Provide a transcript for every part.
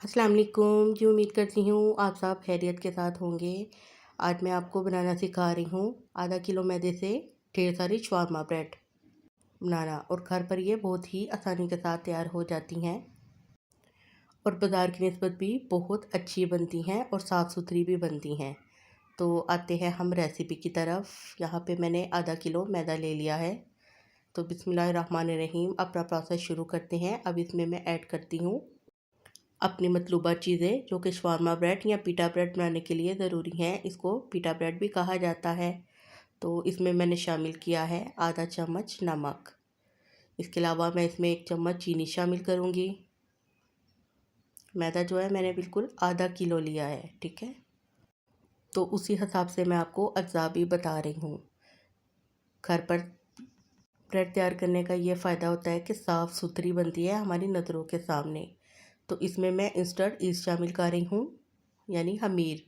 अस्सलाम वालेकुम जी। उम्मीद करती हूँ आप सब खैरियत के साथ होंगे। आज मैं आपको बनाना सिखा रही हूँ आधा किलो मैदे से ढेर सारी शवारमा ब्रेड बनाना, और घर पर ये बहुत ही आसानी के साथ तैयार हो जाती हैं और बाज़ार की निस्बत भी बहुत अच्छी बनती हैं और साफ़ सुथरी भी बनती हैं। तो आते हैं हम रेसिपी की तरफ। यहाँ पे मैंने आधा किलो मैदा ले लिया है। तो बिस्मिल्लाहिर्रहमानिर्रहीम अपना प्रोसेस शुरू करते हैं। अब इसमें मैं ऐड करती हूँ अपनी मतलूबा चीज़ें, जो कि शवारमा ब्रेड या पीटा ब्रेड बनाने के लिए ज़रूरी हैं। इसको पीटा ब्रेड भी कहा जाता है। तो इसमें मैंने शामिल किया है आधा चम्मच नमक। इसके अलावा मैं इसमें 1 चम्मच चीनी शामिल करूँगी। मैदा जो है मैंने बिल्कुल आधा किलो लिया है, ठीक है। तो उसी हिसाब से मैं आपको अज्जा भी बता रही हूँ। घर पर ब्रेड तैयार करने का ये फ़ायदा होता है कि साफ़ सुथरी बनती है हमारी नज़रों के सामने। तो इसमें मैं इंस्टेंट ईस्ट शामिल कर रही हूँ, यानी खमीर।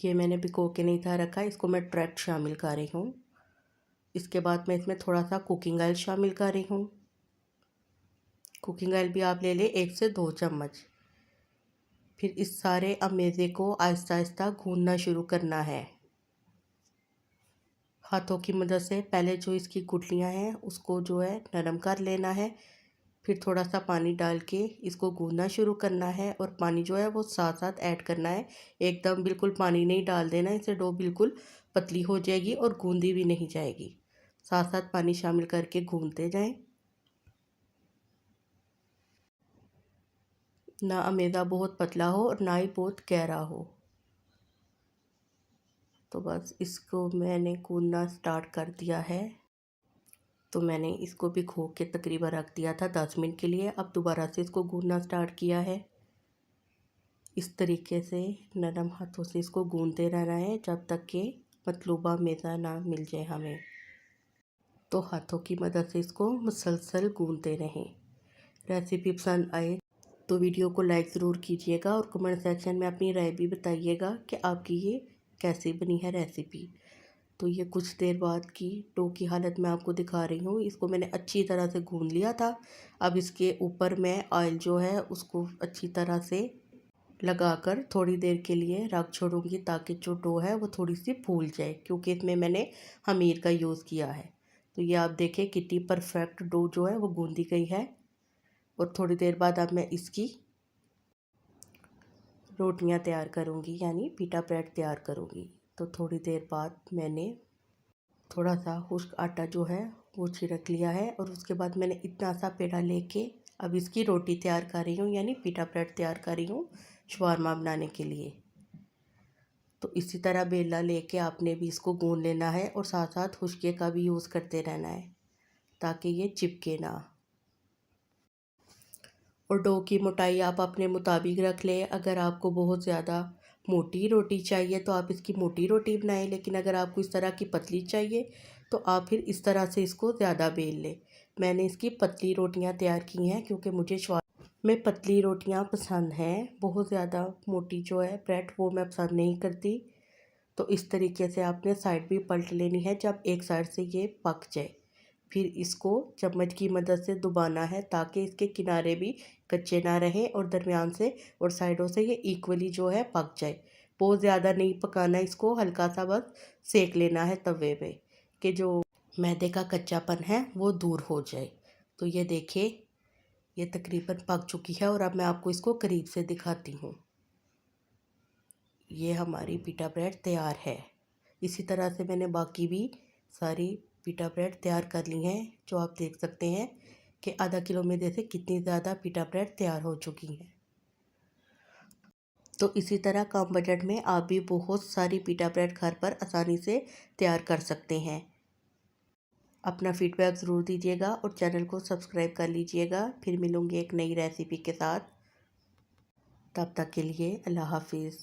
ये मैंने भिगो के नहीं था रखा, इसको मैं डायरेक्ट शामिल कर रही हूँ। इसके बाद मैं इसमें थोड़ा सा कुकिंग ऑयल शामिल कर रही हूँ। कुकिंग ऑयल भी आप ले लें 1 से 2 चम्मच। फिर इस सारे अमेज़े को आहिस्ता आहिस्ता गूंदना शुरू करना है। हाथों की मदद से पहले जो इसकी गुठलियाँ हैं उसको जो है नरम कर लेना है। फिर थोड़ा सा पानी डाल के इसको गूंदना शुरू करना है, और पानी जो है वो साथ साथ ऐड करना है। एकदम बिल्कुल पानी नहीं डाल देना, इससे डो बिल्कुल पतली हो जाएगी और गूंदी भी नहीं जाएगी। साथ साथ पानी शामिल करके गूंदते जाएं। ना अमेज़ा बहुत पतला हो और ना ही बहुत गहरा हो। तो बस इसको मैंने गूंदना स्टार्ट कर दिया है। तो मैंने इसको भिगो के तकरीबन रख दिया था 10 मिनट के लिए। अब दोबारा से इसको गूंदना स्टार्ट किया है। इस तरीके से नरम हाथों से इसको गूंदते रहना है जब तक कि मतलूबा मैदा ना मिल जाए हमें। तो हाथों की मदद से इसको मुसलसल गूंदते रहें। रेसिपी पसंद आए तो वीडियो को लाइक ज़रूर कीजिएगा और कमेंट सेक्शन में अपनी राय भी बताइएगा कि आपकी ये कैसी बनी है रेसिपी। तो ये कुछ देर बाद की डो की हालत मैं आपको दिखा रही हूँ। इसको मैंने अच्छी तरह से गूंद लिया था। अब इसके ऊपर मैं ऑयल जो है उसको अच्छी तरह से लगाकर थोड़ी देर के लिए रख छोड़ूंगी, ताकि जो डो है वो थोड़ी सी फूल जाए, क्योंकि इसमें मैंने खमीर का यूज़ किया है। तो ये आप देखें कितनी परफेक्ट डो जो है वो गूंदी गई है। और थोड़ी देर बाद अब मैं इसकी रोटियां तैयार करूंगी, यानी पीटा ब्रेड तैयार करूंगी। तो थोड़ी देर बाद मैंने थोड़ा सा खुश्क आटा जो है वो छिड़क लिया है, और उसके बाद मैंने इतना सा पेड़ा लेके अब इसकी रोटी तैयार कर रही हूँ, यानी पीटा ब्रेड तैयार कर रही हूँ शवारमा बनाने के लिए। तो इसी तरह बेला लेके आपने भी इसको गूंद लेना है, और साथ साथ खुश्के का भी यूज़ करते रहना है ताकि ये चिपके ना। और डो की मोटाई आप अपने मुताबिक रख लें। अगर आपको बहुत ज़्यादा मोटी रोटी चाहिए तो आप इसकी मोटी रोटी बनाएं, लेकिन अगर आपको इस तरह की पतली चाहिए तो आप फिर इस तरह से इसको ज़्यादा बेल लें। मैंने इसकी पतली रोटियां तैयार की हैं क्योंकि मुझे में पतली रोटियां पसंद हैं। बहुत ज़्यादा मोटी जो है ब्रेड वो मैं पसंद नहीं करती। तो इस तरीके से आपने साइड भी पलट लेनी है जब एक साइड से ये पक जाए। फिर इसको चम्मच की मदद से दबाना है ताकि इसके किनारे भी कच्चे ना रहें, और दरमियान से और साइडों से ये इक्वली जो है पक जाए। बहुत ज़्यादा नहीं पकाना इसको, हल्का सा बस सेक लेना है तवे पे कि जो मैदे का कच्चापन है वो दूर हो जाए। तो ये देखिए ये तकरीबन पक चुकी है, और अब मैं आपको इसको करीब से दिखाती हूँ। ये हमारी पीटा ब्रेड तैयार है। इसी तरह से मैंने बाकी भी सारी पीटा ब्रेड तैयार कर ली हैं, जो आप देख सकते हैं कि आधा किलो में जैसे कितनी ज़्यादा पीटा ब्रेड तैयार हो चुकी हैं। तो इसी तरह कम बजट में आप भी बहुत सारी पीटा ब्रेड घर पर आसानी से तैयार कर सकते हैं। अपना फीडबैक ज़रूर दीजिएगा और चैनल को सब्सक्राइब कर लीजिएगा। फिर मिलूँगी एक नई रेसिपी के साथ। तब तक के लिए अल्लाह हाफिज़।